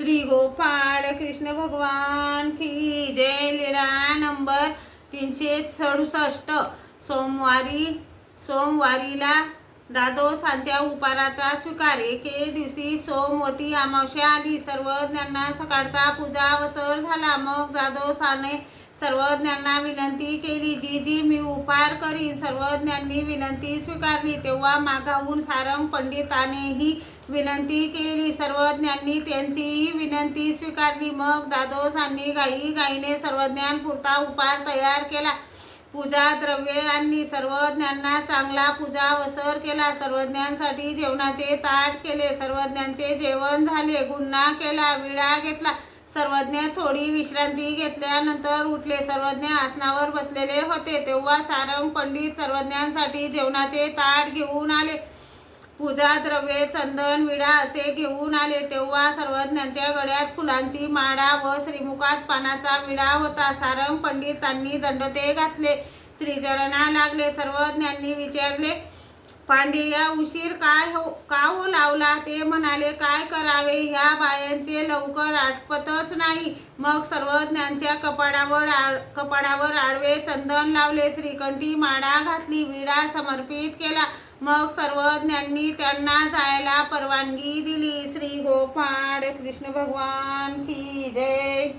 श्री गोपाळ कृष्ण भगवान की जय। लीला नंबर 367। सोमवारीला द्वादशांच्या उपाराचा स्वीकार। एके दिवशी सोमवती अमावस्या आली। सर्वज्ञांना सकाळचा पूजा अवसर झाला। मग द्वादशाने सर्वज्ञांना विनंती केली, जी मी उपार करीन। सर्वज्ञांनी विनंती स्वीकारली। तेव्हा मागाहून सारंग पंडितानेही विनंती केली। सर्वज्ञांनी त्यांचीही विनंती स्वीकारली। मग द्वादशांनी घाईघाईने सर्वज्ञांपुरता उपार तयार केला। पूजा द्रव्ये आणली। सर्वज्ञांना चांगला पूजा अवसर केला। सर्वज्ञांसाठी जेवणाचे ताट केले। सर्वज्ञांचे जेवण झाले। गुन्हा केला, विडा घेतला। सर्वज्ञ थोडी विश्रांती घेतल्यानंतर उठले। सर्वज्ञ आसनावर बसलेले होते तेव्हा सारंग पंडित सर्वज्ञांसाठी जेवणाचे ताट घेऊन आले। पूजा द्रव्ये, चंदन, विडा असे घेऊन आले। तेव्हा सर्वज्ञांच्या गळ्यात फुलांची माळा व श्रीमुखात पानाचा विडा होता। सारंग पंडितांनी दंडते घातले, श्रीचरणा लागले। सर्वज्ञांनी विचारले, पांड्या, उशीर का हो लावला? ते म्हणाले, काय करावे, ह्या बायांचे लवकर आटपतच नाही। मग सर्वज्ञांच्या कपाळावर आडवे चंदन लावले, श्रीकंठी माळा घातली, विडा समर्पित केला। मग सर्वज्ञांनी त्यांना जायला परवानगी दिली। श्री गोपाळ कृष्ण भगवान की जय।